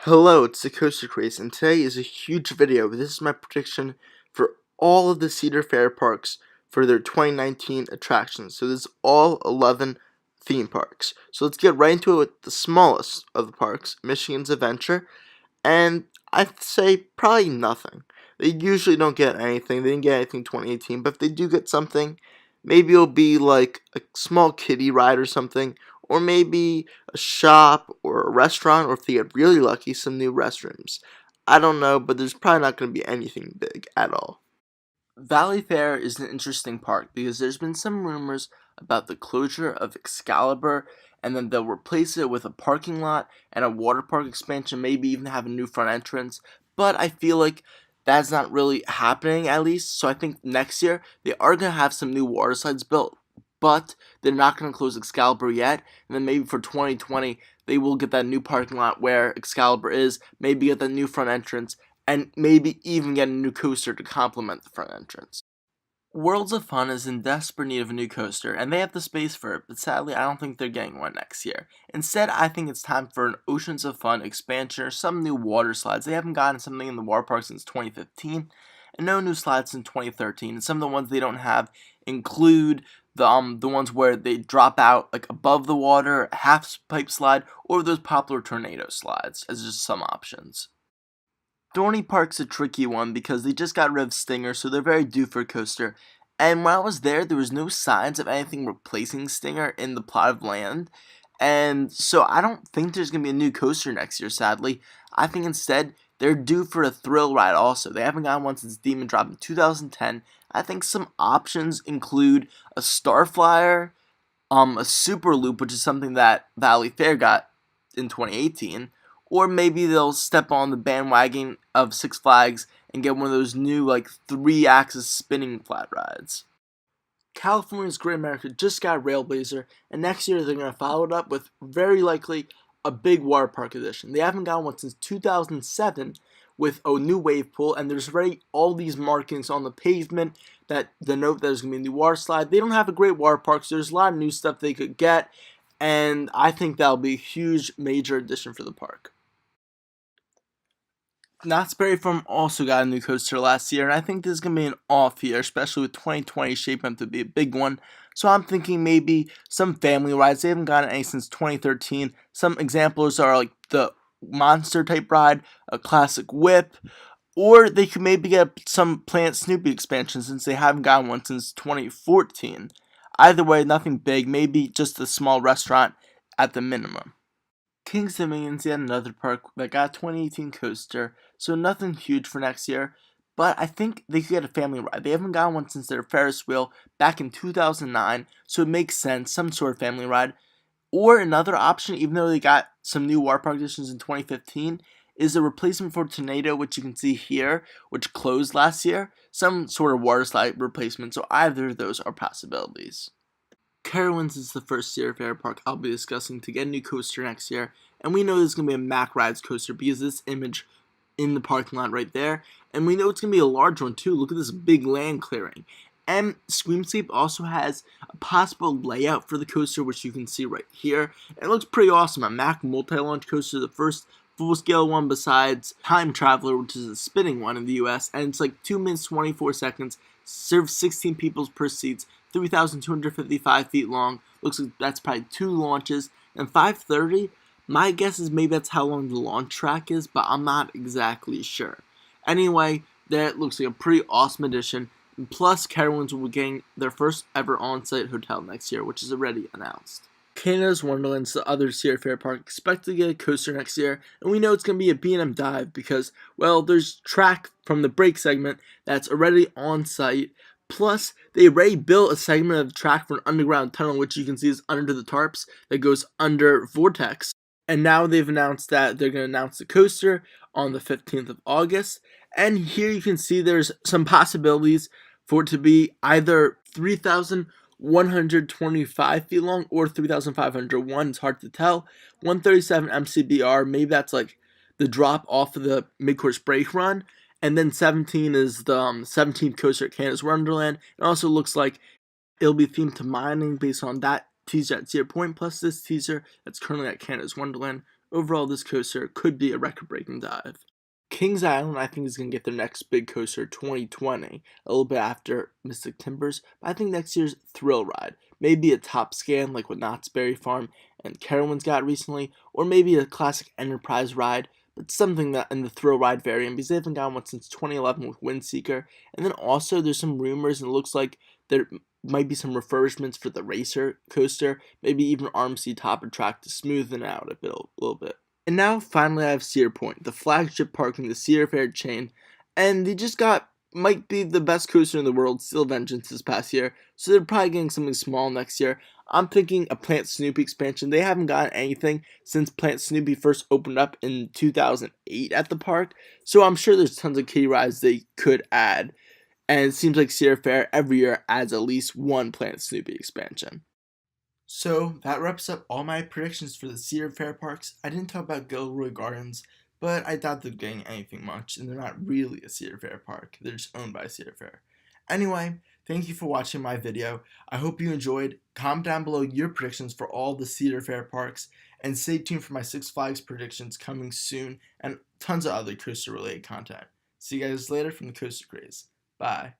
Hello, it's the Coaster Craze, and today is a huge video. This is my prediction for all of the Cedar Fair parks for their 2019 attractions. So this is all 11 theme parks. So let's get right into it with the smallest of the parks, Michigan's Adventure, and I'd say probably nothing. They usually don't get anything. They didn't get anything in 2018, but if they do get something, maybe it'll be like a small kiddie ride or something, or maybe a shop or a restaurant, or if they get really lucky, some new restrooms. I don't know, but there's probably not going to be anything big at all. Valley Fair is an interesting park because there's been some rumors about the closure of Excalibur, and then they'll replace it with a parking lot and a water park expansion, maybe even have a new front entrance. But I feel like that's not really happening, at least. So I think next year they are going to have some new water slides built, but they're not going to close Excalibur yet. And then maybe for 2020 they will get that new parking lot where Excalibur is, maybe get that new front entrance, and maybe even get a new coaster to complement the front entrance. Worlds of Fun is in desperate need of a new coaster, and they have the space for it, but sadly I don't think they're getting one next year. Instead, I think it's time for an Oceans of Fun expansion or some new water slides. They haven't gotten something in the water park since 2015, and no new slides in 2013, and some of the ones they don't have include the ones where they drop out like above the water, half pipe slide, or those popular tornado slides as just some options. Dorney Park's a tricky one because they just got rid of Stinger, so they're very due for a coaster. And when I was there was no signs of anything replacing Stinger in the plot of land. And so I don't think there's going to be a new coaster next year, sadly. I think instead they're due for a thrill ride also. They haven't gotten one since Demon Drop in 2010. I think some options include a Starflyer, a Super Loop, which is something that Valley Fair got in 2018. Or maybe they'll step on the bandwagon of Six Flags and get one of those new, like, 3-axis spinning flat rides. California's Great America just got Railblazer, and next year they're going to follow it up with, very likely, a big water park edition. They haven't gotten one since 2007 with a new wave pool, and there's already all these markings on the pavement that denote that there's going to be a new water slide. They don't have a great water park, so there's a lot of new stuff they could get, and I think that'll be a huge, major addition for the park. Knott's Berry Farm also got a new coaster last year, and I think this is going to be an off year, especially with 2020 shaping up to be a big one. So I'm thinking maybe some family rides. They haven't gotten any since 2013. Some examples are like the monster type ride, a classic whip, or they could maybe get some Planet Snoopy expansion since they haven't gotten one since 2014. Either way, nothing big, maybe just a small restaurant at the minimum. King's Dominion's yet another park that got a 2018 coaster, so nothing huge for next year, but I think they could get a family ride. They haven't gotten one since their Ferris wheel back in 2009, so it makes sense, some sort of family ride. Or another option, even though they got some new water park additions in 2015, is a replacement for Tornado, which you can see here, which closed last year, some sort of water slide replacement, so either of those are possibilities. Carowinds is the first Cedar Fair park I'll be discussing to get a new coaster next year, and we know there's going to be a Mack Rides coaster because of this image in the parking lot right there, and we know it's going to be a large one too. Look at this big land clearing. And Screamscape also has a possible layout for the coaster, which you can see right here. And it looks pretty awesome. A Mack multi-launch coaster, the first full-scale one besides Time Traveler, which is a spinning one in the US, and it's like 2 minutes 24 seconds, serves 16 people per seat, 3,255 feet long. Looks like that's probably 2 launches, and 530. My guess is maybe that's how long the launch track is, but I'm not exactly sure. Anyway, that looks like a pretty awesome addition. And plus, Carowinds will be getting their first ever on-site hotel next year, which is already announced. Canada's Wonderland's the other Cedar Fair park expected to get a coaster next year, and we know it's going to be a B&M dive because, well, there's track from the break segment that's already on site. Plus, they already built a segment of track for an underground tunnel, which you can see is under the tarps that goes under Vortex. And now they've announced that they're going to announce the coaster on the 15th of August. And here you can see there's some possibilities for it to be either 3,125 feet long or 3,501. It's hard to tell. 137 MCBR, maybe that's like the drop off of the mid-course brake run. And then 17 is the 17th coaster at Canada's Wonderland. It also looks like it'll be themed to mining based on that teaser at Cedar Point, plus this teaser that's currently at Canada's Wonderland overall this coaster could be a record-breaking dive. Kings Island, I think, is going to get their next big coaster 2020, a little bit after Mystic Timbers. But I think next year's Thrill Ride, maybe a top scan like what Knott's Berry Farm and Carowinds got recently, or maybe a classic Enterprise ride, but something that in the Thrill Ride variant, because they haven't gotten one since 2011 with Windseeker. And then also there's some rumors, and it looks like there might be some refurbishments for the Racer coaster, maybe even RMC Topper Track to smoothen it out a little bit. And now, finally, I have Cedar Point, the flagship park in the Cedar Fair chain, and they just got, might be the best coaster in the world, Steel Vengeance, this past year, so they're probably getting something small next year. I'm thinking a Plant Snoopy expansion. They haven't gotten anything since Plant Snoopy first opened up in 2008 at the park, so I'm sure there's tons of key rides they could add, and it seems like Cedar Fair every year adds at least one Plant Snoopy expansion. So that wraps up all my predictions for the Cedar Fair parks. I didn't talk about Gilroy Gardens, but I doubt they're getting anything much, and they're not really a Cedar Fair park. They're just owned by Cedar Fair. Anyway, thank you for watching my video. I hope you enjoyed. Comment down below your predictions for all the Cedar Fair parks, and stay tuned for my Six Flags predictions coming soon, and tons of other coaster related content. See you guys later from the Coaster Craze. Bye.